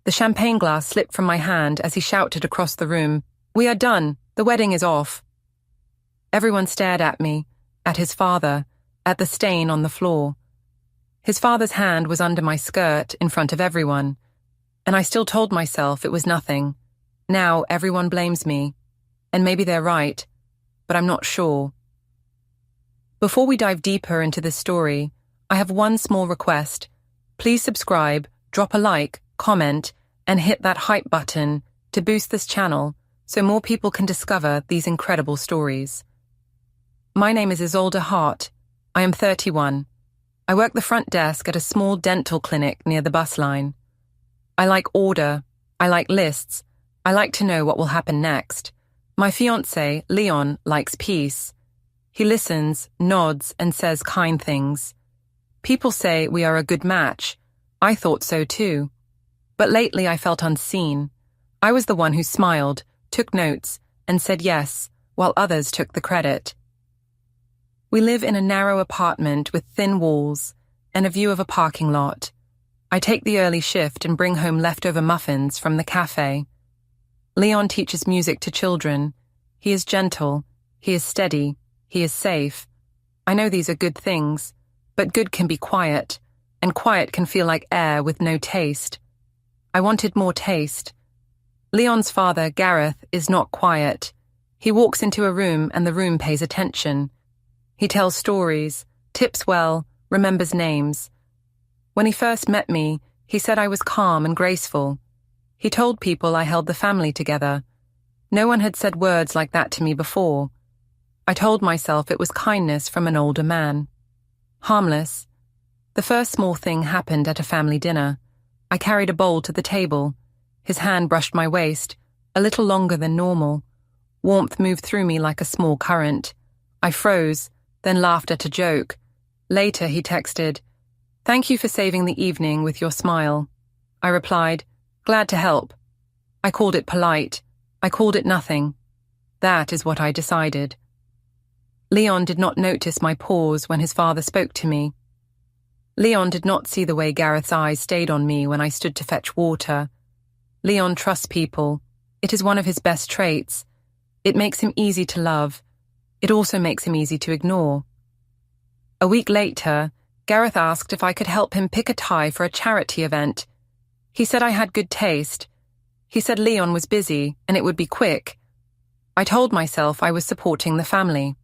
The champagne glass slipped from my hand as he shouted across the room, "We are done. The wedding is off." Everyone stared at me, at his father, at the stain on the floor. His father's hand was under my skirt in front of everyone, and I still told myself it was nothing. Now everyone blames me, and maybe they're right, but I'm not sure. Before we dive deeper into this story, I have one small request. Please subscribe, drop a like, comment, and hit that hype button to boost this channel so more people can discover these incredible stories. My name is Isolde Hart. I am 31. I work the front desk at a small dental clinic near the bus line. I like order. I like lists. I like to know what will happen next. My fiancé, Leon, likes peace. He listens, nods, and says kind things. People say we are a good match. I thought so too. But lately I felt unseen. I was the one who smiled, took notes, and said yes, while others took the credit. We live in a narrow apartment with thin walls and a view of a parking lot. I take the early shift and bring home leftover muffins from the cafe. Leon teaches music to children. He is gentle. He is steady. He is safe. I know these are good things, but good can be quiet, and quiet can feel like air with no taste. I wanted more taste. Leon's father, Gareth, is not quiet. He walks into a room and the room pays attention. He tells stories, tips well, remembers names. When he first met me, he said I was calm and graceful. He told people I held the family together. No one had said words like that to me before. I told myself it was kindness from an older man. Harmless. The first small thing happened at a family dinner. I carried a bowl to the table. His hand brushed my waist, a little longer than normal. Warmth moved through me like a small current. I froze, then laughed at a joke. Later he texted, "Thank you for saving the evening with your smile." I replied, "Glad to help." I called it polite. I called it nothing. That is what I decided. Leon did not notice my pause when his father spoke to me. Leon did not see the way Gareth's eyes stayed on me when I stood to fetch water. Leon trusts people. It is one of his best traits. It makes him easy to love. It also makes him easy to ignore. A week later, Gareth asked if I could help him pick a tie for a charity event. He said I had good taste. He said Leon was busy and it would be quick. I told myself I was supporting the family.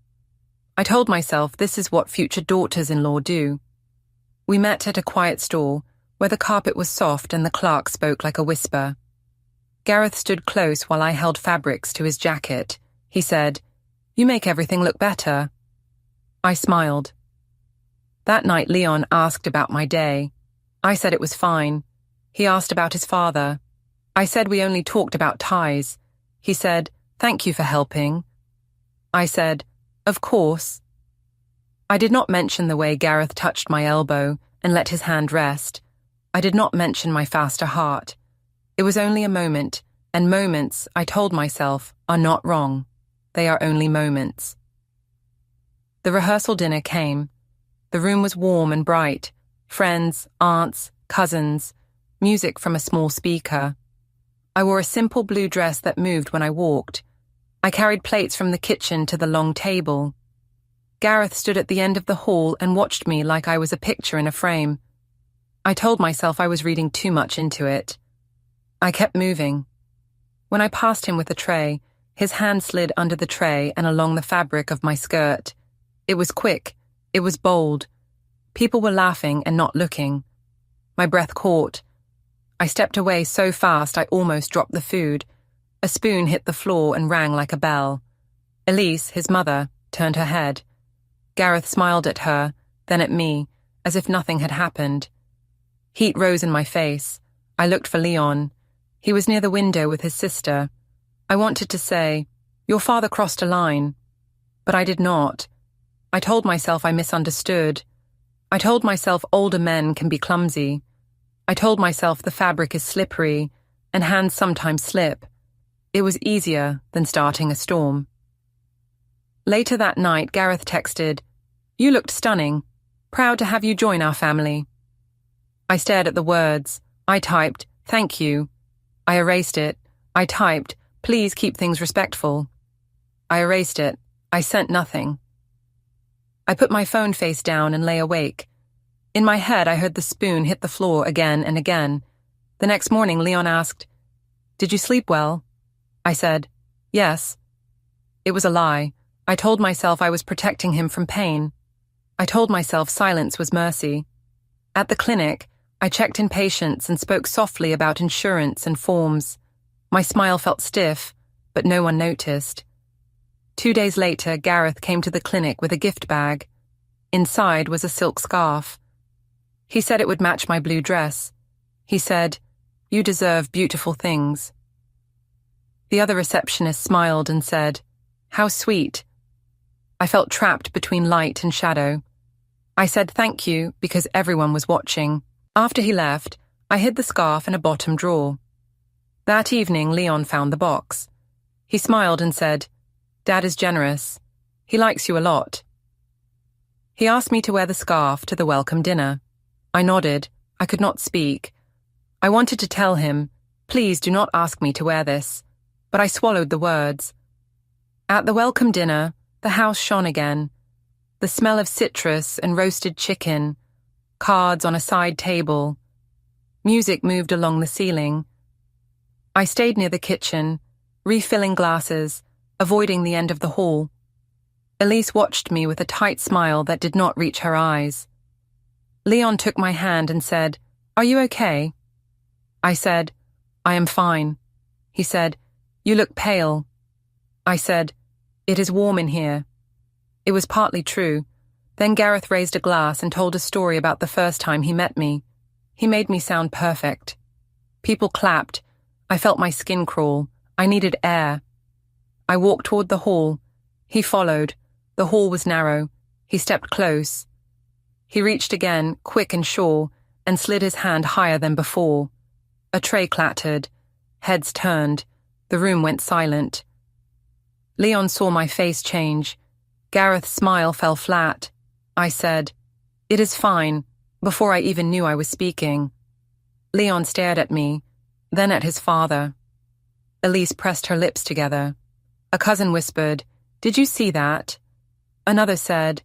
I told myself this is what future daughters-in-law do. We met at a quiet store where the carpet was soft and the clerk spoke like a whisper. Gareth stood close while I held fabrics to his jacket. He said, "You make everything look better." I smiled. That night Leon asked about my day. I said it was fine. He asked about his father. I said we only talked about ties. He said, "Thank you for helping." I said, "Of course." I did not mention the way Gareth touched my elbow and let his hand rest. I did not mention my faster heart. It was only a moment, and moments, I told myself, are not wrong. They are only moments. The rehearsal dinner came. The room was warm and bright. Friends, aunts, cousins, music from a small speaker. I wore a simple blue dress that moved when I walked. I carried plates from the kitchen to the long table. Gareth stood at the end of the hall and watched me like I was a picture in a frame. I told myself I was reading too much into it. I kept moving. When I passed him with the tray, his hand slid under the tray and along the fabric of my skirt. It was quick. It was bold. People were laughing and not looking. My breath caught. I stepped away so fast I almost dropped the food. A spoon hit the floor and rang like a bell. Elise, his mother, turned her head. Gareth smiled at her, then at me, as if nothing had happened. Heat rose in my face. I looked for Leon. He was near the window with his sister. I wanted to say, "Your father crossed a line." But I did not. I told myself I misunderstood. I told myself older men can be clumsy. I told myself the fabric is slippery, and hands sometimes slip. It was easier than starting a storm. Later that night, Gareth texted, "You looked stunning. Proud to have you join our family." I stared at the words. I typed, Thank you. I erased it. I typed, please keep things respectful. I erased it. I sent nothing. I put my phone face down and lay awake. In my head, I heard the spoon hit the floor again and again. The next morning, Leon asked, "Did you sleep well?" I said, "Yes." It was a lie. I told myself I was protecting him from pain. I told myself silence was mercy. At the clinic, I checked in patients and spoke softly about insurance and forms. My smile felt stiff, but no one noticed. 2 days later, Gareth came to the clinic with a gift bag. Inside was a silk scarf. He said it would match my blue dress. He said, "You deserve beautiful things." The other receptionist smiled and said, "How sweet." I felt trapped between light and shadow. I said thank you because everyone was watching. After he left, I hid the scarf in a bottom drawer. That evening, Leon found the box. He smiled and said, "Dad is generous. He likes you a lot." He asked me to wear the scarf to the welcome dinner. I nodded. I could not speak. I wanted to tell him, "Please do not ask me to wear this," but I swallowed the words. At the welcome dinner, the house shone again. The smell of citrus and roasted chicken, cards on a side table. Music moved along the ceiling. I stayed near the kitchen, refilling glasses, avoiding the end of the hall. Elise watched me with a tight smile that did not reach her eyes. Leon took my hand and said, "Are you okay?" I said, "I am fine." He said, "You look pale." I said, "It is warm in here." It was partly true. Then Gareth raised a glass and told a story about the first time he met me. He made me sound perfect. People clapped. I felt my skin crawl. I needed air. I walked toward the hall. He followed. The hall was narrow. He stepped close. He reached again, quick and sure, and slid his hand higher than before. A tray clattered. Heads turned. The room went silent. Leon saw my face change. Gareth's smile fell flat. I said, "It is fine," before I even knew I was speaking. Leon stared at me, then at his father. Elise pressed her lips together. A cousin whispered, "Did you see that?" Another said,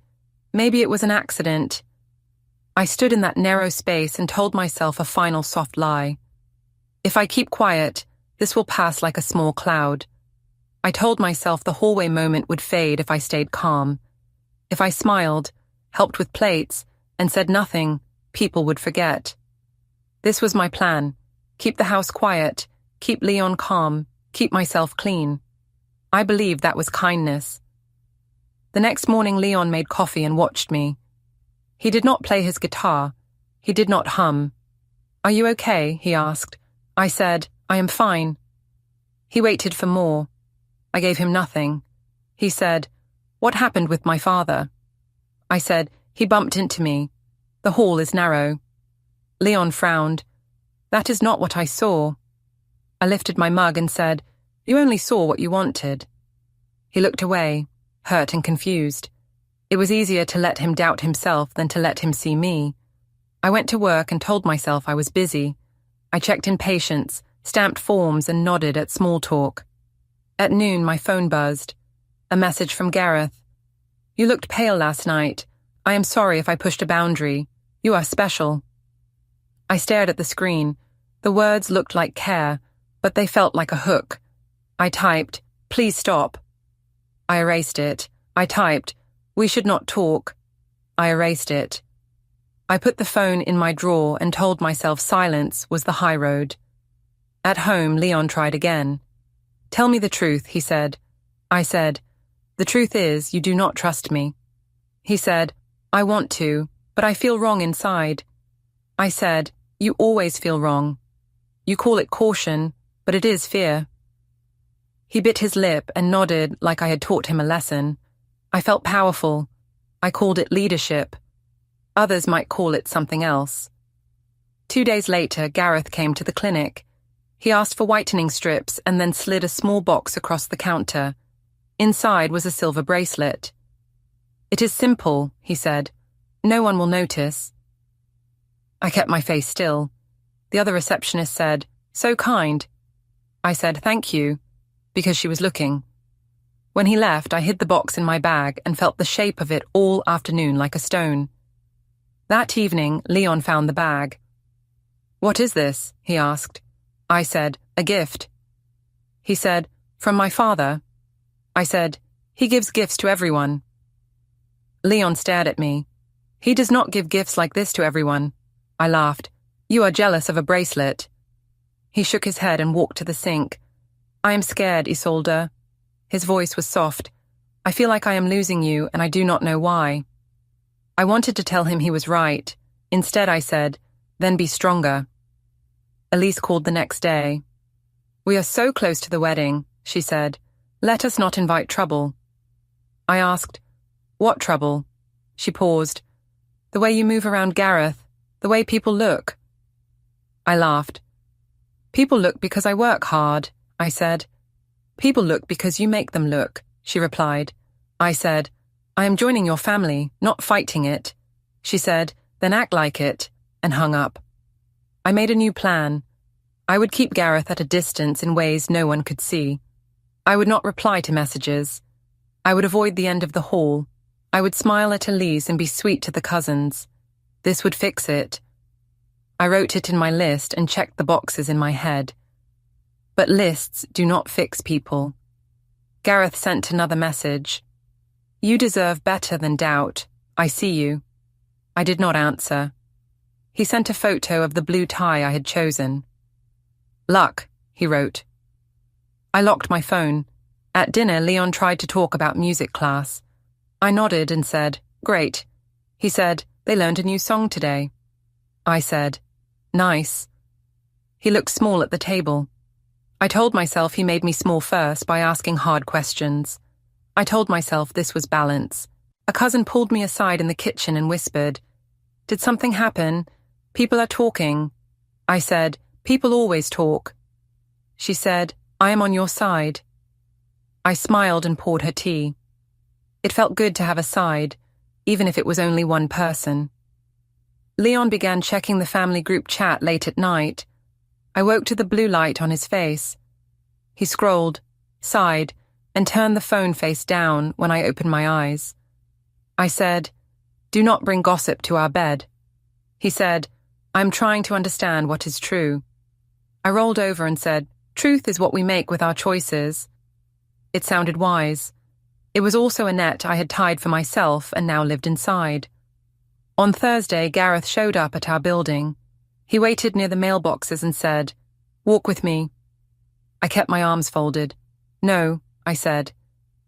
"Maybe it was an accident." I stood in that narrow space and told myself a final soft lie. If I keep quiet, this will pass like a small cloud. I told myself the hallway moment would fade if I stayed calm. If I smiled, helped with plates, and said nothing, people would forget. This was my plan. Keep the house quiet, keep Leon calm, keep myself clean. I believed that was kindness. The next morning, Leon made coffee and watched me. He did not play his guitar. He did not hum. "Are you okay?" he asked. I said, "I am fine." He waited for more. I gave him nothing. He said, "What happened with my father?" I said, "He bumped into me. The hall is narrow." Leon frowned. "That is not what I saw." I lifted my mug and said, "You only saw what you wanted." He looked away, hurt and confused. It was easier to let him doubt himself than to let him see me. I went to work and told myself I was busy. I checked in patients, stamped forms and nodded at small talk. At noon, my phone buzzed. A message from Gareth. "You looked pale last night. I am sorry if I pushed a boundary. You are special." I stared at the screen. The words looked like care, but they felt like a hook. I typed, "Please stop." I erased it. I typed, "We should not talk." I erased it. I put the phone in my drawer and told myself silence was the high road. At home, Leon tried again. "Tell me the truth," he said. I said, "The truth is, you do not trust me." He said, "I want to, but I feel wrong inside." I said, "You always feel wrong. You call it caution, but it is fear." He bit his lip and nodded like I had taught him a lesson. I felt powerful. I called it leadership. Others might call it something else. 2 days later, Gareth came to the clinic. He asked for whitening strips and then slid a small box across the counter. Inside was a silver bracelet. "It is simple," he said. "No one will notice." I kept my face still. The other receptionist said, "So kind." I said, "Thank you," because she was looking. When he left, I hid the box in my bag and felt the shape of it all afternoon like a stone. That evening, Leon found the bag. "What is this?" he asked. I said, "A gift." He said, "From my father." I said, "He gives gifts to everyone." Leon stared at me. "He does not give gifts like this to everyone." I laughed. "You are jealous of a bracelet." He shook his head and walked to the sink. "I am scared, Isolde." His voice was soft. "I feel like I am losing you, and I do not know why." I wanted to tell him he was right. Instead, I said, "Then be stronger." Elise called the next day. "We are so close to the wedding," she said. "Let us not invite trouble." I asked, "What trouble?" She paused. "The way you move around Gareth, the way people look." I laughed. "People look because I work hard," I said. "People look because you make them look," she replied. I said, "I am joining your family, not fighting it." She said, "Then act like it," and hung up. I made a new plan. I would keep Gareth at a distance in ways no one could see. I would not reply to messages. I would avoid the end of the hall. I would smile at Elise and be sweet to the cousins. This would fix it. I wrote it in my list and checked the boxes in my head. But lists do not fix people. Gareth sent another message. "You deserve better than doubt. I see you." I did not answer. He sent a photo of the blue tie I had chosen. "Luck," he wrote. I locked my phone. At dinner, Leon tried to talk about music class. I nodded and said, "Great." He said, "They learned a new song today." I said, "Nice." He looked small at the table. I told myself he made me small first by asking hard questions. I told myself this was balance. A cousin pulled me aside in the kitchen and whispered, "Did something happen? People are talking." I said, "People always talk." She said, "I am on your side." I smiled and poured her tea. It felt good to have a side, even if it was only one person. Leon began checking the family group chat late at night. I woke to the blue light on his face. He scrolled, sighed, and turned the phone face down when I opened my eyes. I said, "Do not bring gossip to our bed." He said, "I'm trying to understand what is true." I rolled over and said, "Truth is what we make with our choices." It sounded wise. It was also a net I had tied for myself and now lived inside. On Thursday, Gareth showed up at our building. He waited near the mailboxes and said, "Walk with me." I kept my arms folded. "No," I said.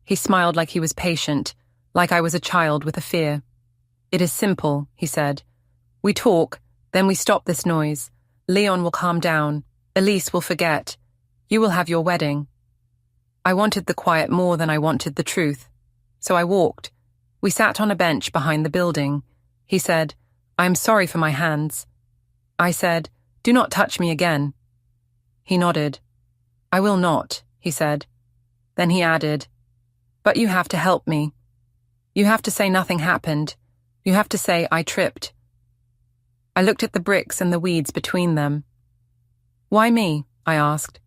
He smiled like he was patient, like I was a child with a fear. "It is simple," he said. "We talk, then we stop this noise. Leon will calm down. Elise will forget. You will have your wedding." I wanted the quiet more than I wanted the truth. So I walked. We sat on a bench behind the building. He said, "I am sorry for my hands." I said, "Do not touch me again." He nodded. "I will not," he said. Then he added, "But you have to help me. You have to say nothing happened. You have to say I tripped." I looked at the bricks and the weeds between them. "Why me?" I asked.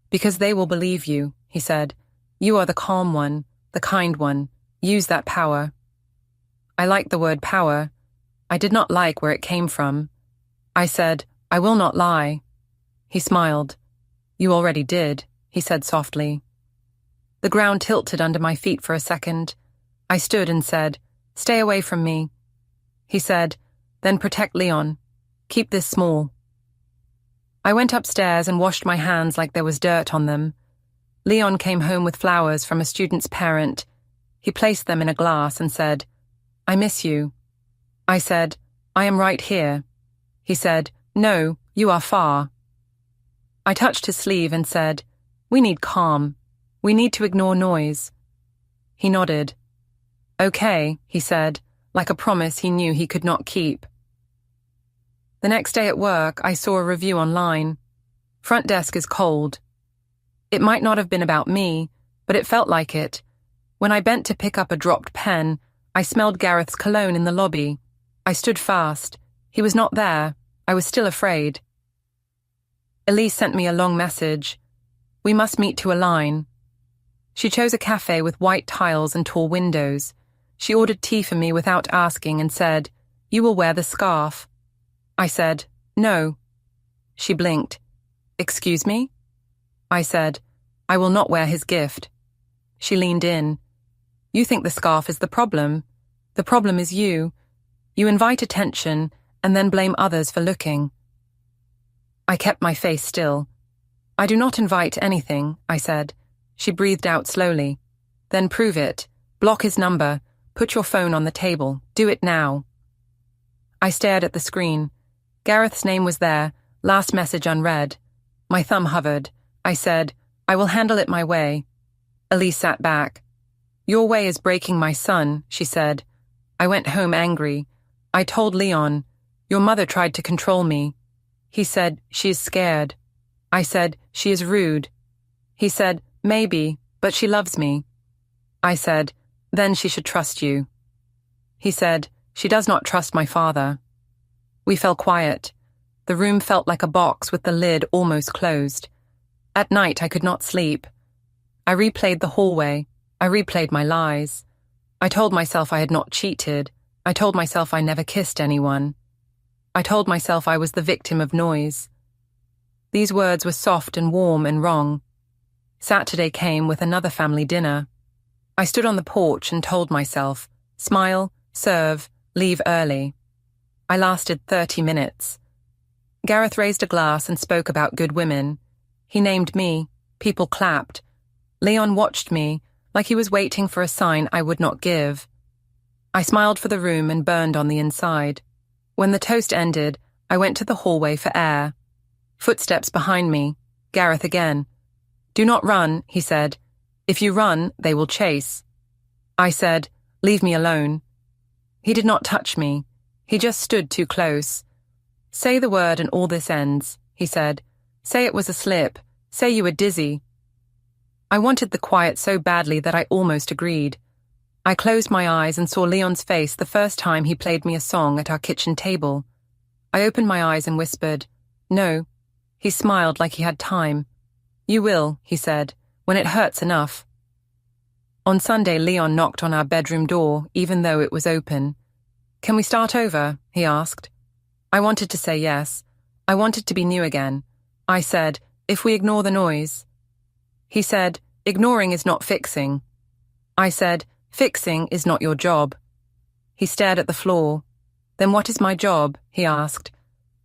"Because they will believe you," he said. "You are the calm one, the kind one. Use that power." I liked the word power. I did not like where it came from. I said, "I will not lie." He smiled. "You already did," he said softly. The ground tilted under my feet for a second. I stood and said, "Stay away from me." He said, "Then protect Leon. Keep this small." I went upstairs and washed my hands like there was dirt on them. Leon came home with flowers from a student's parent. He placed them in a glass and said, "I miss you." I said, "I am right here." He said, "No, you are far." I touched his sleeve and said, "We need calm. We need to ignore noise." He nodded. "Okay," he said, like a promise he knew he could not keep. The next day at work, I saw a review online. "Front desk is cold." It might not have been about me, but it felt like it. When I bent to pick up a dropped pen, I smelled Gareth's cologne in the lobby. I stood fast. He was not there. I was still afraid. Elise sent me a long message. We must meet to align. She chose a cafe with white tiles and tall windows. She ordered tea for me without asking and said, "You will wear the scarf." I said, "No." She blinked. "Excuse me?" I said, "I will not wear his gift." She leaned in. "You think the scarf is the problem. The problem is you. You invite attention and then blame others for looking." I kept my face still. "I do not invite anything," I said. She breathed out slowly. "Then prove it. Block his number. Put your phone on the table. Do it now." I stared at the screen. Gareth's name was there, last message unread. My thumb hovered. I said, "I will handle it my way." Elise sat back. "Your way is breaking my son," she said. I went home angry. I told Leon, "Your mother tried to control me." He said, "She is scared." I said, "She is rude." He said, "Maybe, but she loves me." I said, "Then she should trust you." He said, "She does not trust my father." We fell quiet. The room felt like a box with the lid almost closed. At night I could not sleep. I replayed the hallway. I replayed my lies. I told myself I had not cheated. I told myself I never kissed anyone. I told myself I was the victim of noise. These words were soft and warm and wrong. Saturday came with another family dinner. I stood on the porch and told myself, smile, serve, leave early. I lasted 30 minutes. Gareth raised a glass and spoke about good women. He named me. People clapped. Leon watched me, like he was waiting for a sign I would not give. I smiled for the room and burned on the inside. When the toast ended, I went to the hallway for air. Footsteps behind me. Gareth again. "Do not run," he said. "If you run, they will chase." I said, "Leave me alone." He did not touch me. He just stood too close. "Say the word and all this ends," he said. "Say it was a slip. Say you were dizzy." I wanted the quiet so badly that I almost agreed. I closed my eyes and saw Leon's face the first time he played me a song at our kitchen table. I opened my eyes and whispered, "No." He smiled like he had time. "You will," he said, "when it hurts enough." On Sunday, Leon knocked on our bedroom door, even though it was open. "Can we start over?" he asked. I wanted to say yes. I wanted to be new again. I said, "If we ignore the noise." He said, "Ignoring is not fixing." I said, "Fixing is not your job." He stared at the floor. "Then what is my job?" he asked.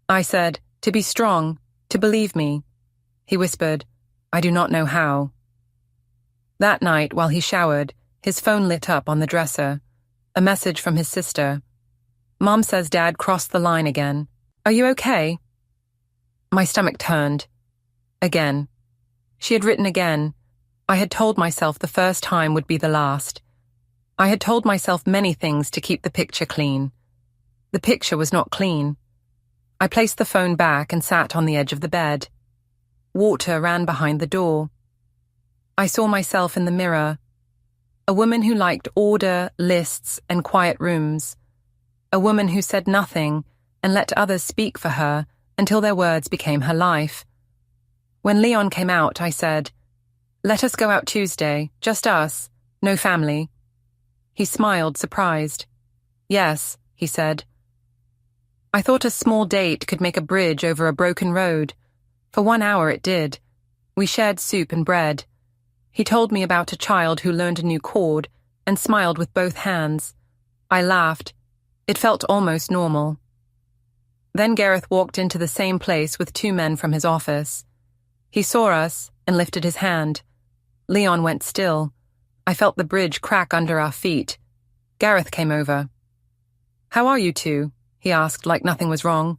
I said, "To be strong, to believe me." He whispered, "I do not know how." That night, while he showered, his phone lit up on the dresser. A message from his sister. "Mom says Dad crossed the line again. Are you okay?" My stomach turned. Again. She had written again. I had told myself the first time would be the last. I had told myself many things to keep the picture clean. The picture was not clean. I placed the phone back and sat on the edge of the bed. Water ran behind the door. I saw myself in the mirror. A woman who liked order, lists, and quiet rooms. A woman who said nothing and let others speak for her until their words became her life. When Leon came out, I said, "Let us go out Tuesday, just us, no family." He smiled, surprised. "Yes," he said. I thought a small date could make a bridge over a broken road. For 1 hour it did. We shared soup and bread. He told me about a child who learned a new chord and smiled with both hands. I laughed. It felt almost normal. Then Gareth walked into the same place with 2 men from his office. He saw us and lifted his hand. Leon went still. I felt the bridge crack under our feet. Gareth came over. "How are you two?" he asked like nothing was wrong.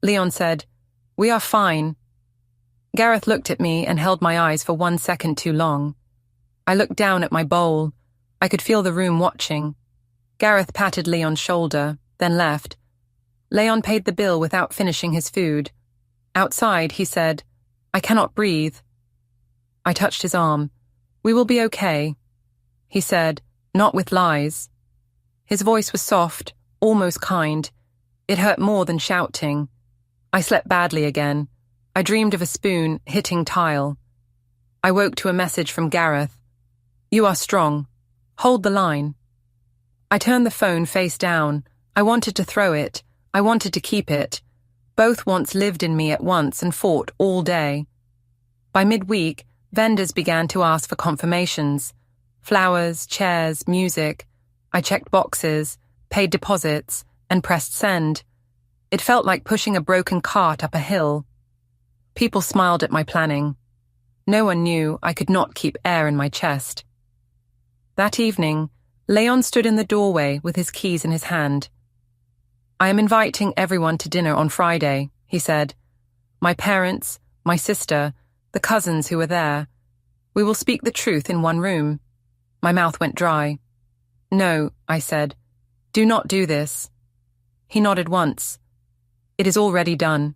Leon said, "We are fine." Gareth looked at me and held my eyes for 1 second too long. I looked down at my bowl. I could feel the room watching. Gareth patted Leon's shoulder, then left. Leon paid the bill without finishing his food. Outside, he said, "I cannot breathe." I touched his arm. "We will be okay." He said, "Not with lies." His voice was soft, almost kind. It hurt more than shouting. I slept badly again. I dreamed of a spoon hitting tile. I woke to a message from Gareth. "You are strong. Hold the line." I turned the phone face down. I wanted to throw it. I wanted to keep it. Both wants lived in me at once and fought all day. By midweek, vendors began to ask for confirmations. Flowers, chairs, music. I checked boxes, paid deposits, and pressed send. It felt like pushing a broken cart up a hill. People smiled at my planning. No one knew I could not keep air in my chest. That evening, Leon stood in the doorway with his keys in his hand. "I am inviting everyone to dinner on Friday," he said. "My parents, my sister, the cousins who are there. We will speak the truth in one room." My mouth went dry. "No," I said. "Do not do this." He nodded once. "It is already done."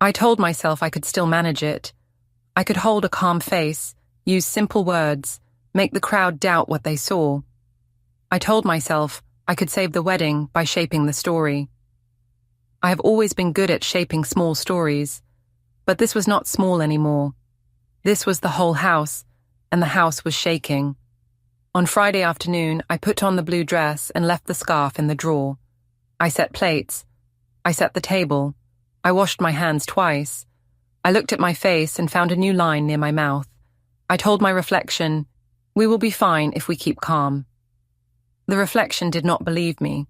I told myself I could still manage it. I could hold a calm face, use simple words, make the crowd doubt what they saw. I told myself I could save the wedding by shaping the story. I have always been good at shaping small stories, but this was not small anymore. This was the whole house, and the house was shaking. On Friday afternoon, I put on the blue dress and left the scarf in the drawer. I set plates. I set the table. I washed my hands twice. I looked at my face and found a new line near my mouth. I told my reflection, "We will be fine if we keep calm." The reflection did not believe me.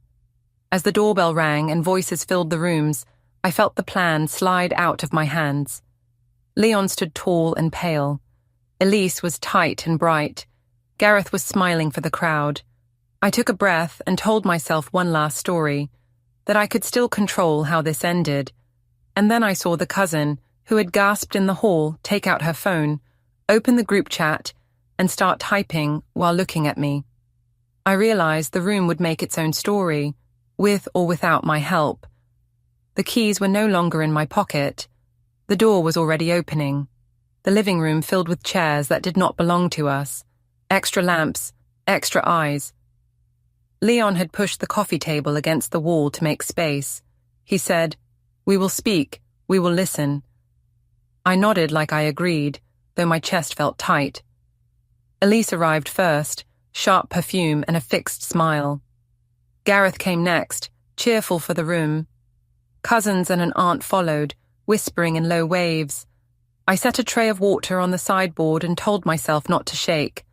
As the doorbell rang and voices filled the rooms, I felt the plan slide out of my hands. Leon stood tall and pale. Elise was tight and bright. Gareth was smiling for the crowd. I took a breath and told myself one last story, that I could still control how this ended. And then I saw the cousin, who had gasped in the hall, take out her phone, open the group chat, and start typing while looking at me. I realized the room would make its own story, with or without my help. The keys were no longer in my pocket. The door was already opening. The living room filled with chairs that did not belong to us. Extra lamps, extra eyes. Leon had pushed the coffee table against the wall to make space. He said, "We will speak, we will listen." I nodded like I agreed, though my chest felt tight. Elise arrived first, sharp perfume and a fixed smile. Gareth came next, cheerful for the room. Cousins and an aunt followed, whispering in low waves. I set a tray of water on the sideboard and told myself not to shake.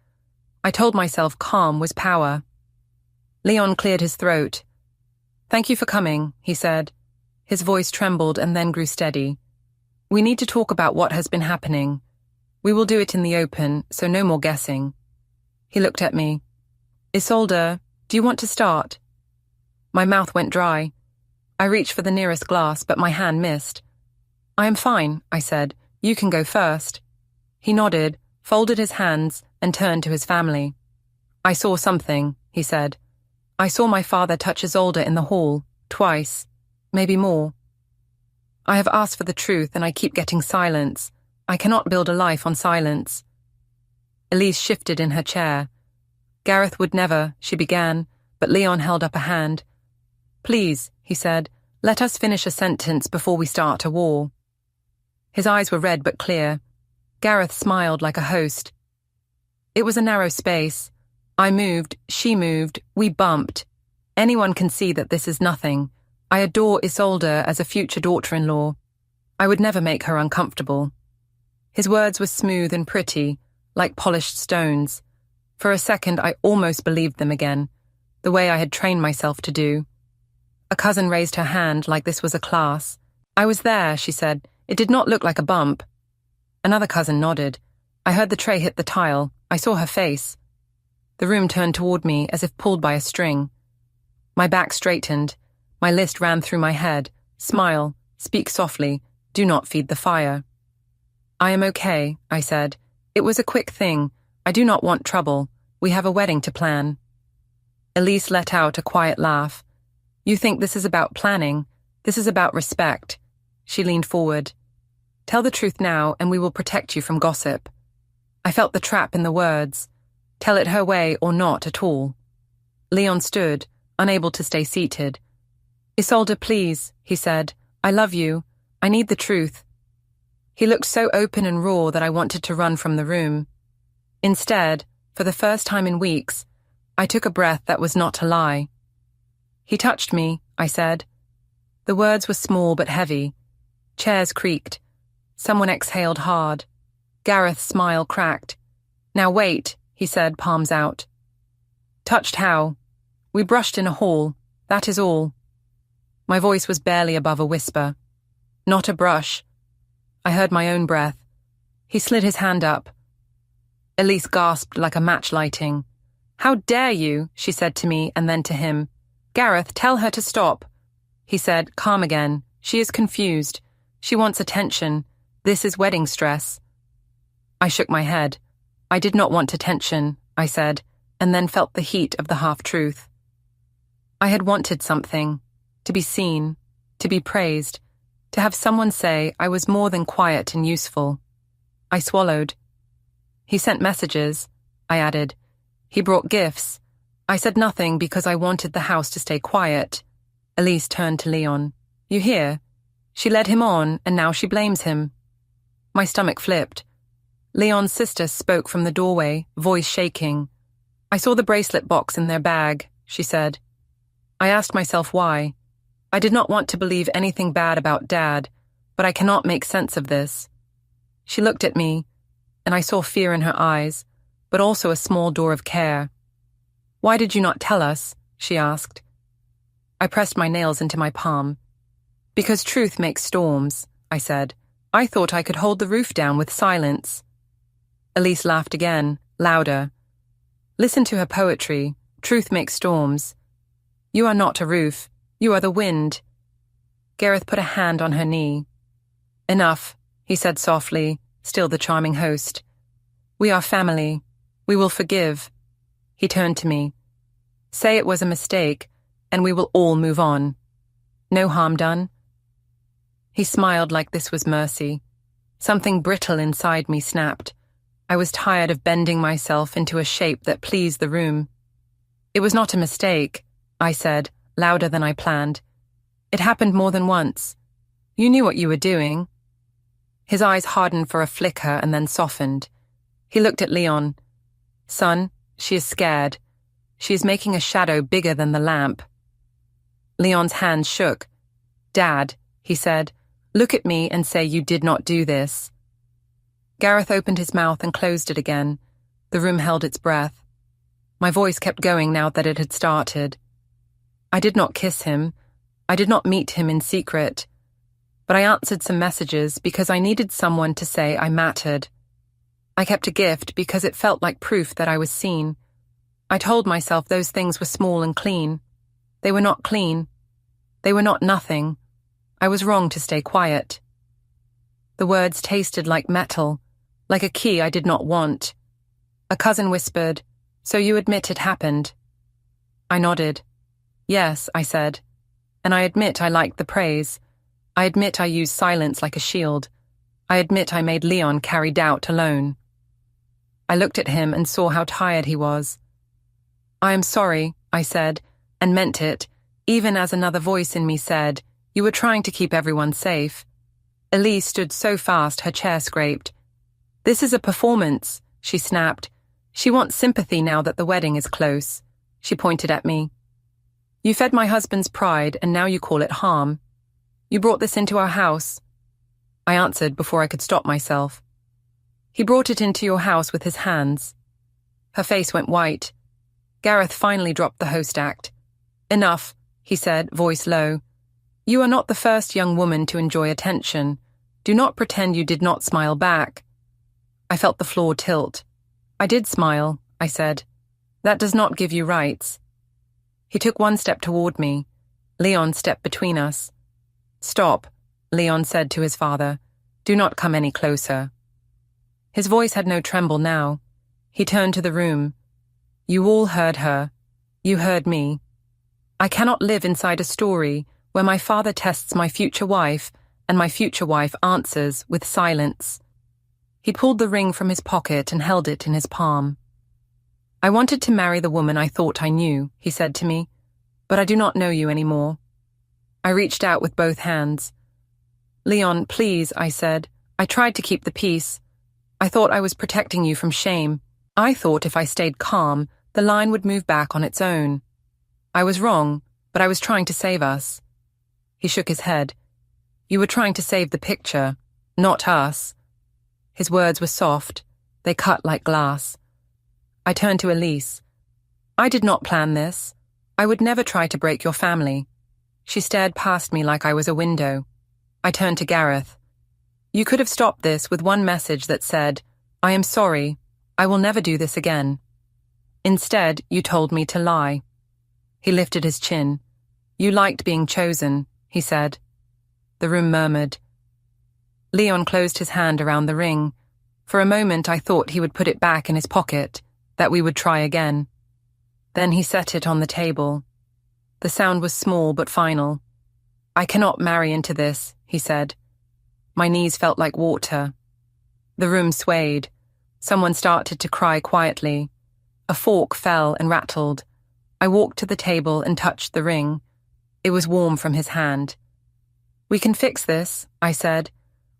I told myself calm was power. Leon cleared his throat. "Thank you for coming," he said. His voice trembled and then grew steady. "We need to talk about what has been happening. We will do it in the open, so no more guessing." He looked at me. "Isolde, do you want to start?" My mouth went dry. I reached for the nearest glass, but my hand missed. "I am fine," I said. "You can go first." He nodded, folded his hands, and turned to his family. "I saw something," he said. "I saw my father touch Isolde in the hall, twice, maybe more. I have asked for the truth and I keep getting silence. I cannot build a life on silence." Elise shifted in her chair. "Gareth would never," she began, but Leon held up a hand. "Please," he said, "let us finish a sentence before we start a war." His eyes were red but clear. Gareth smiled like a host. It was a narrow space. I moved, she moved, we bumped. Anyone can see that this is nothing. I adore Isolde as a future daughter-in-law. I would never make her uncomfortable. His words were smooth and pretty, like polished stones. For a second, I almost believed them again, the way I had trained myself to do. A cousin raised her hand like this was a class. "I was there," she said. "It did not look like a bump." Another cousin nodded. I heard the tray hit the tile. I saw her face. The room turned toward me as if pulled by a string. My back straightened. My list ran through my head. Smile, speak softly, do not feed the fire. "I am okay," I said. "It was a quick thing. I do not want trouble. We have a wedding to plan." Elise let out a quiet laugh. "You think this is about planning? This is about respect." She leaned forward. "Tell the truth now and we will protect you from gossip." I felt the trap in the words. Tell it her way or not at all. Leon stood, unable to stay seated. "Isolde, please," he said. "I love you. I need the truth. He looked so open and raw that I wanted to run from the room. Instead, for the first time in weeks, I took a breath that was not a lie. "He touched me," I said. The words were small but heavy. Chairs creaked. Someone exhaled hard. Gareth's smile cracked. "Now wait," he said, palms out. "Touched how?" "We brushed in a hall. That is all." My voice was barely above a whisper. "Not a brush." I heard my own breath. He slid his hand up. Elise gasped like a match lighting. "How dare you?" she said to me and then to him. "Gareth, tell her to stop." He said, calm again. "She is confused. She wants attention. This is wedding stress." I shook my head. "I did not want attention," I said, and then felt the heat of the half-truth. I had wanted something. To be seen. To be praised. To have someone say I was more than quiet and useful. I swallowed. "He sent messages," I added. "He brought gifts." I said nothing because I wanted the house to stay quiet. Elise turned to Leon. "You hear? She led him on, and now she blames him." My stomach flipped. Leon's sister spoke from the doorway, voice shaking. "I saw the bracelet box in their bag," she said. I asked myself why. I did not want to believe anything bad about Dad, but I cannot make sense of this. She looked at me, and I saw fear in her eyes, but also a small door of care. "Why did you not tell us?" she asked. I pressed my nails into my palm. "Because truth makes storms," I said. "I thought I could hold the roof down with silence." Elise laughed again, louder. "Listen to her poetry. Truth makes storms. You are not a roof. You are the wind." Gareth put a hand on her knee. "Enough," he said softly, still the charming host. "We are family. We will forgive." He turned to me. "Say it was a mistake, and we will all move on. No harm done." He smiled like this was mercy. Something brittle inside me snapped. I was tired of bending myself into a shape that pleased the room. "It was not a mistake," I said, louder than I planned. "It happened more than once. You knew what you were doing." His eyes hardened for a flicker and then softened. He looked at Leon. "Son, she is scared. She is making a shadow bigger than the lamp." Leon's hands shook. "Dad," he said, "look at me and say you did not do this." Gareth opened his mouth and closed it again. The room held its breath. My voice kept going now that it had started. I did not kiss him. I did not meet him in secret. But I answered some messages because I needed someone to say I mattered. I kept a gift because it felt like proof that I was seen. I told myself those things were small and clean. They were not clean. They were not nothing. I was wrong to stay quiet. The words tasted like metal, like a key I did not want. A cousin whispered, "So you admit it happened?" I nodded. "Yes," I said. "And I admit I liked the praise. I admit I used silence like a shield. I admit I made Leon carry doubt alone." I looked at him and saw how tired he was. "I am sorry," I said, and meant it, even as another voice in me said, "You were trying to keep everyone safe." Elise stood so fast her chair scraped. "This is a performance," she snapped. "She wants sympathy now that the wedding is close." She pointed at me. "You fed my husband's pride and now you call it harm. You brought this into our house." I answered before I could stop myself. "He brought it into your house with his hands." Her face went white. Gareth finally dropped the host act. "Enough," he said, voice low. "You are not the first young woman to enjoy attention. Do not pretend you did not smile back." I felt the floor tilt. "I did smile," I said. "That does not give you rights." He took one step toward me. Leon stepped between us. "Stop," Leon said to his father. "Do not come any closer." His voice had no tremble now. He turned to the room. "You all heard her. You heard me. I cannot live inside a story where my father tests my future wife and my future wife answers with silence." He pulled the ring from his pocket and held it in his palm. "I wanted to marry the woman I thought I knew," he said to me, "but I do not know you anymore." I reached out with both hands. "Leon, please," I said, I tried to keep the peace. I thought I was protecting you from shame. I thought if I stayed calm, the line would move back on its own. I was wrong, but I was trying to save us. He shook his head. You were trying to save the picture, not us. His words were soft. They cut like glass. I turned to Elise. I did not plan this. I would never try to break your family. She stared past me like I was a window. I turned to Gareth. You could have stopped this with one message that said, I am sorry. I will never do this again. Instead, you told me to lie. He lifted his chin. You liked being chosen, he said. The room murmured. Leon closed his hand around the ring. For a moment I thought he would put it back in his pocket, that we would try again. Then he set it on the table. The sound was small but final. I cannot marry into this, he said. My knees felt like water. The room swayed. Someone started to cry quietly. A fork fell and rattled. I walked to the table and touched the ring. It was warm from his hand. We can fix this, I said.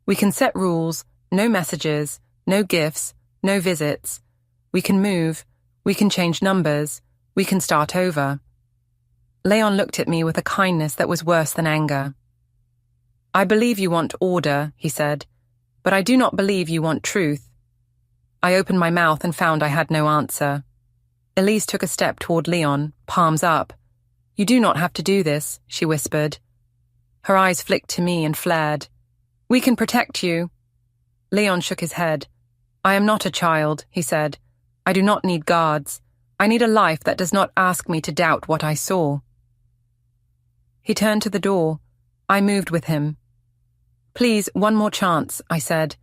We can set rules, no messages, no gifts, no visits. We can move, we can change numbers, we can start over. Leon looked at me with a kindness that was worse than anger. I believe you want order, he said, but I do not believe you want truth. I opened my mouth and found I had no answer. Elise took a step toward Leon, palms up. You do not have to do this, she whispered. Her eyes flicked to me and flared. We can protect you. Leon shook his head. I am not a child, he said. I do not need guards. I need a life that does not ask me to doubt what I saw. He turned to the door. I moved with him. Please, one more chance, I said.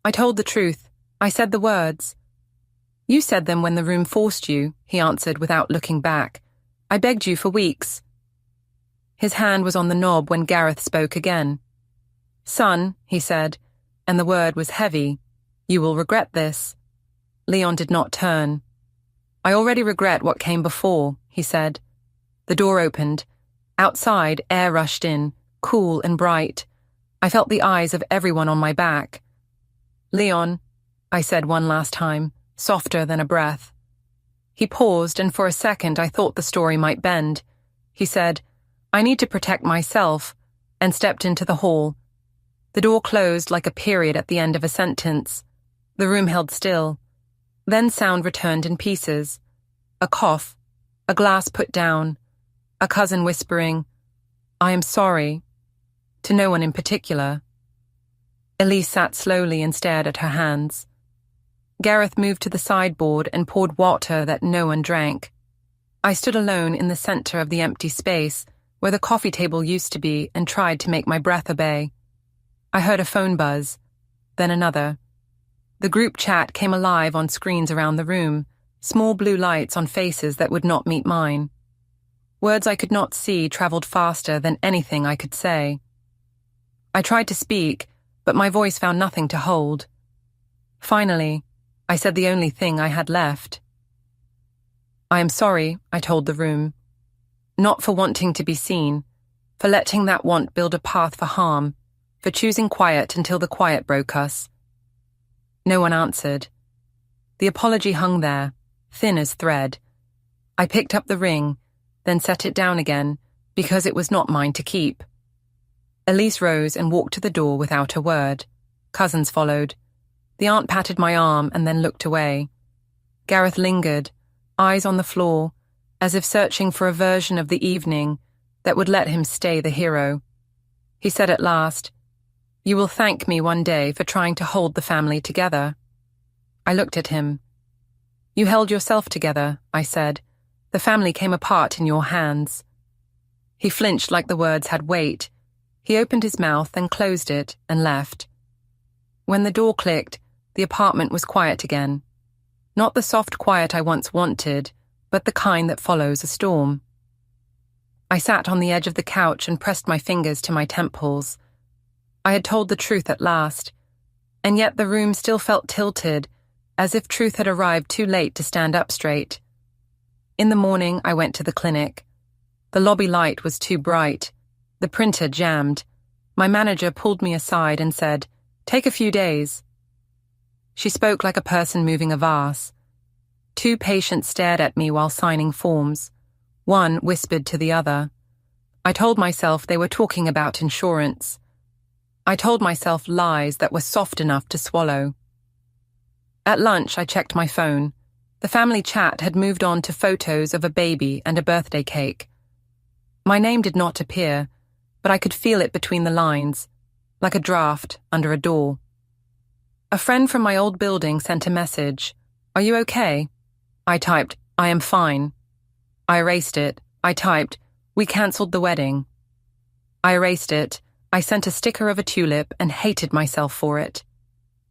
I told the truth. I said the words. You said them when the room forced you, he answered without looking back. I begged you for weeks. His hand was on the knob when Gareth spoke again. Son, he said, and the word was heavy. You will regret this. Leon did not turn. I already regret what came before, he said. The door opened. Outside, air rushed in, cool and bright. I felt the eyes of everyone on my back. Leon, I said one last time, softer than a breath. He paused, and for a second I thought the story might bend. He said, I need to protect myself, and stepped into the hall. The door closed like a period at the end of a sentence. The room held still. Then sound returned in pieces. A cough, a glass put down, a cousin whispering, I am sorry, to no one in particular. Elise sat slowly and stared at her hands. Gareth moved to the sideboard and poured water that no one drank. I stood alone in the center of the empty space where the coffee table used to be and tried to make my breath obey. I heard a phone buzz, then another. The group chat came alive on screens around the room, small blue lights on faces that would not meet mine. Words I could not see traveled faster than anything I could say. I tried to speak, but my voice found nothing to hold. Finally, I said the only thing I had left. I am sorry, I told the room. Not for wanting to be seen, for letting that want build a path for harm, for choosing quiet until the quiet broke us. No one answered. The apology hung there, thin as thread. I picked up the ring, then set it down again, because it was not mine to keep. Elise rose and walked to the door without a word. Cousins followed. The aunt patted my arm and then looked away. Gareth lingered, eyes on the floor, as if searching for a version of the evening that would let him stay the hero. He said at last, "You will thank me one day for trying to hold the family together." I looked at him. "You held yourself together," I said. "The family came apart in your hands." He flinched like the words had weight. He opened his mouth and closed it and left. When the door clicked, the apartment was quiet again. Not the soft quiet I once wanted, but the kind that follows a storm. I sat on the edge of the couch and pressed my fingers to my temples. I had told the truth at last, and yet the room still felt tilted, as if truth had arrived too late to stand up straight. In the morning, I went to the clinic. The lobby light was too bright. The printer jammed. My manager pulled me aside and said, Take a few days. She spoke like a person moving a vase. 2 patients stared at me while signing forms. One whispered to the other. I told myself they were talking about insurance. I told myself lies that were soft enough to swallow. At lunch, I checked my phone. The family chat had moved on to photos of a baby and a birthday cake. My name did not appear, but I could feel it between the lines, like a draft under a door. A friend from my old building sent a message. Are you okay? I typed, I am fine. I erased it. I typed, we cancelled the wedding. I erased it. I sent a sticker of a tulip and hated myself for it.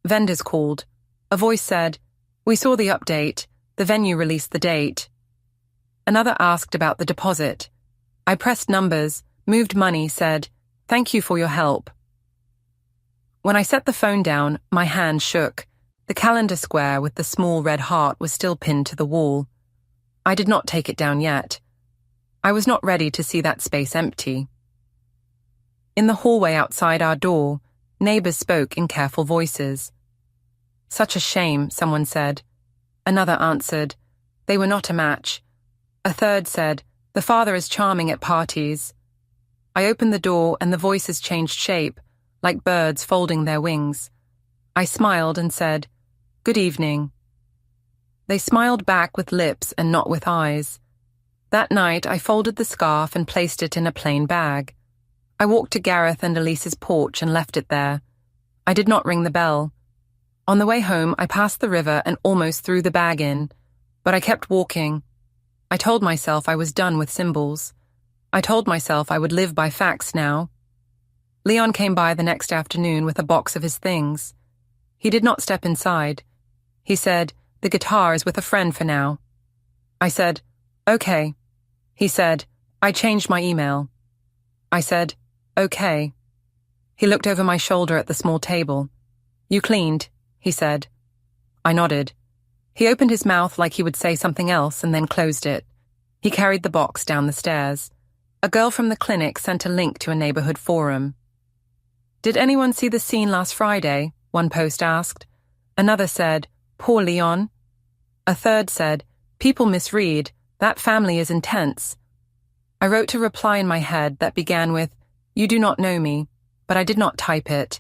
Vendors called. A voice said, we saw the update. The venue released the date. Another asked about the deposit. I pressed numbers, moved money, said, thank you for your help. When I set the phone down, my hand shook. The calendar square with the small red heart was still pinned to the wall. I did not take it down yet. I was not ready to see that space empty. In the hallway outside our door, neighbors spoke in careful voices. Such a shame, someone said. Another answered, they were not a match. A third said, the father is charming at parties. I opened the door and the voices changed shape, like birds folding their wings. I smiled and said, good evening. They smiled back with lips and not with eyes. That night, I folded the scarf and placed it in a plain bag. I walked to Gareth and Elise's porch and left it there. I did not ring the bell. On the way home, I passed the river and almost threw the bag in, but I kept walking. I told myself I was done with symbols. I told myself I would live by facts now. Leon came by the next afternoon with a box of his things. He did not step inside. He said, the guitar is with a friend for now. I said, okay. He said, I changed my email. I said, okay. He looked over my shoulder at the small table. You cleaned, he said. I nodded. He opened his mouth like he would say something else and then closed it. He carried the box down the stairs. A girl from the clinic sent a link to a neighborhood forum. Did anyone see the scene last Friday? One post asked. Another said, poor Leon. A third said, people misread. That family is intense. I wrote a reply in my head that began with, you do not know me, but I did not type it.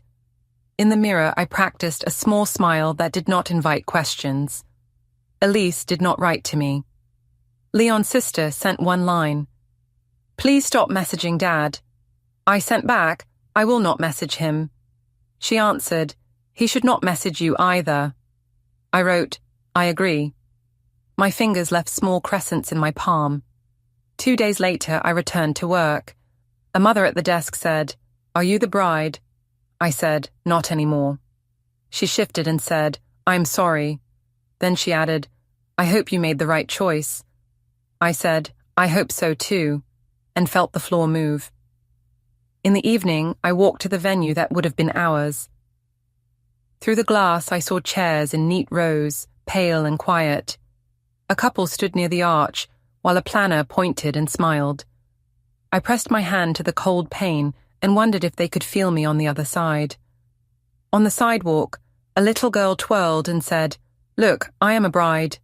In the mirror, I practiced a small smile that did not invite questions. Elise did not write to me. Leon's sister sent one line. Please stop messaging Dad. I sent back, I will not message him. She answered, he should not message you either. I wrote, I agree. My fingers left small crescents in my palm. 2 days later, I returned to work. A mother at the desk said, are you the bride? I said, not anymore. She shifted and said, I'm sorry. Then she added, I hope you made the right choice. I said, I hope so too, and felt the floor move. In the evening, I walked to the venue that would have been ours. Through the glass, I saw chairs in neat rows, pale and quiet. A couple stood near the arch, while a planner pointed and smiled. I pressed my hand to the cold pane and wondered if they could feel me on the other side. On the sidewalk, a little girl twirled and said, look, I am a bride.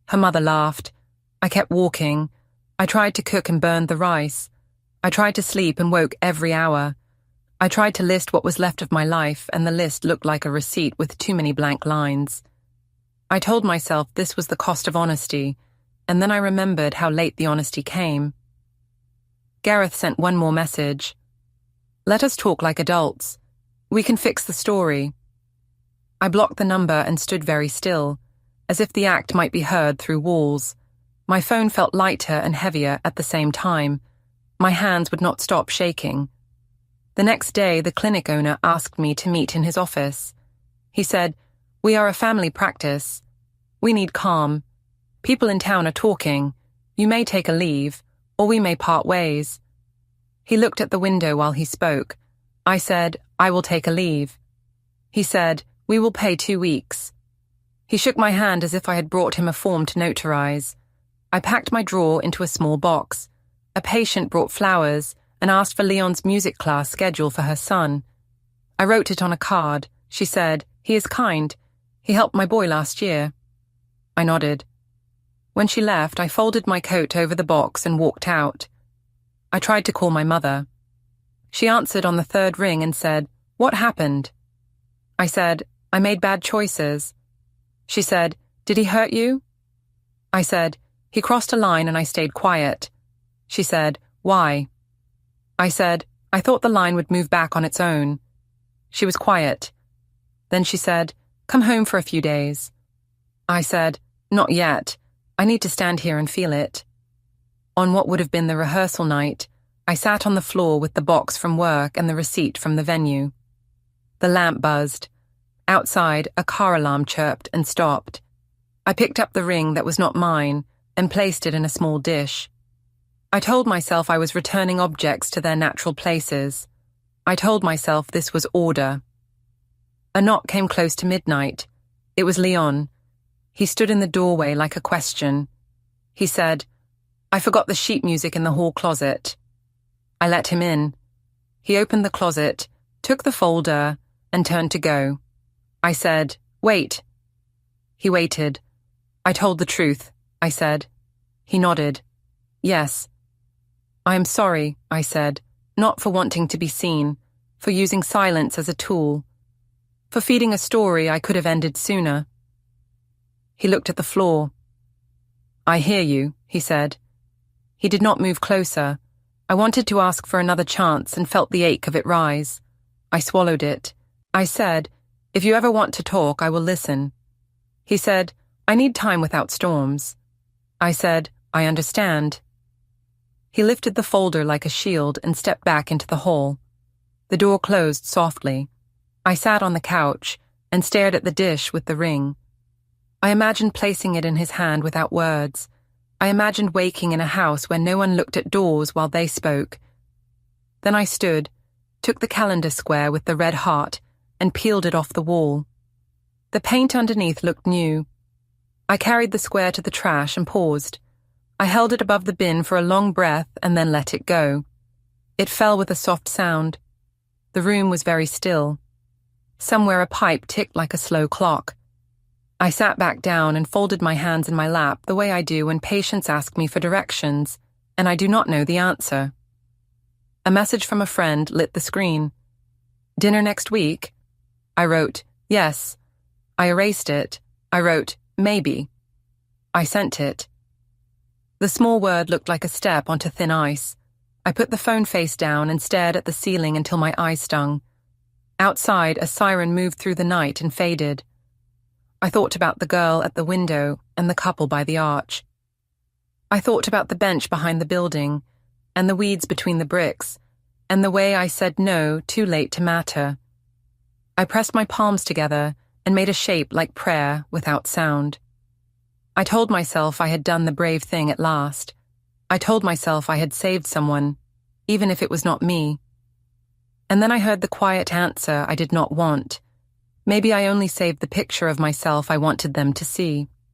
Her mother laughed. I kept walking. I tried to cook and burned the rice. I tried to sleep and woke every hour. I tried to list what was left of my life, and the list looked like a receipt with too many blank lines. I told myself this was the cost of honesty, and then I remembered how late the honesty came. Gareth sent one more message. Let us talk like adults. We can fix the story. I blocked the number and stood very still, as if the act might be heard through walls. My phone felt lighter and heavier at the same time. My hands would not stop shaking. The next day, the clinic owner asked me to meet in his office. He said, we are a family practice. We need calm. People in town are talking. You may take a leave, or we may part ways. He looked at the window while he spoke. I said, I will take a leave. He said, we will pay 2 weeks. He shook my hand as if I had brought him a form to notarize. I packed my drawer into a small box. A patient brought flowers and asked for Leon's music class schedule for her son. I wrote it on a card. She said, "He is kind. He helped my boy last year." I nodded. When she left, I folded my coat over the box and walked out. I tried to call my mother. She answered on the third ring and said, "What happened?" I said, "I made bad choices." She said, "Did he hurt you?" I said, "He crossed a line and I stayed quiet." She said, "Why?" I said, "I thought the line would move back on its own." She was quiet. Then she said, "Come home for a few days." I said, "Not yet. I need to stand here and feel it." On what would have been the rehearsal night, I sat on the floor with the box from work and the receipt from the venue. The lamp buzzed. Outside, a car alarm chirped and stopped. I picked up the ring that was not mine and placed it in a small dish. I told myself I was returning objects to their natural places. I told myself this was order. A knock came close to midnight. It was Leon. He stood in the doorway like a question. He said, "I forgot the sheet music in the hall closet." I let him in. He opened the closet, took the folder, and turned to go. I said, "Wait." He waited. "I told the truth," I said. He nodded. "Yes." "I am sorry," I said, "not for wanting to be seen, for using silence as a tool, for feeding a story I could have ended sooner." He looked at the floor. "I hear you," he said. He did not move closer. I wanted to ask for another chance and felt the ache of it rise. I swallowed it. I said, "If you ever want to talk, I will listen." He said, "I need time without storms." I said, "I understand." He lifted the folder like a shield and stepped back into the hall. The door closed softly. I sat on the couch and stared at the dish with the ring. I imagined placing it in his hand without words. I imagined waking in a house where no one looked at doors while they spoke. Then I stood, took the calendar square with the red heart, and peeled it off the wall. The paint underneath looked new. I carried the square to the trash and paused. I held it above the bin for a long breath and then let it go. It fell with a soft sound. The room was very still. Somewhere a pipe ticked like a slow clock. I sat back down and folded my hands in my lap the way I do when patients ask me for directions, and I do not know the answer. A message from a friend lit the screen. "Dinner next week?" I wrote, "Yes." I erased it. I wrote, "Maybe." I sent it. The small word looked like a step onto thin ice. I put the phone face down and stared at the ceiling until my eyes stung. Outside, a siren moved through the night and faded. I thought about the girl at the window and the couple by the arch. I thought about the bench behind the building, and the weeds between the bricks, and the way I said no too late to matter. I pressed my palms together and made a shape like prayer without sound. I told myself I had done the brave thing at last. I told myself I had saved someone, even if it was not me. And then I heard the quiet answer I did not want. Maybe I only saved the picture of myself I wanted them to see.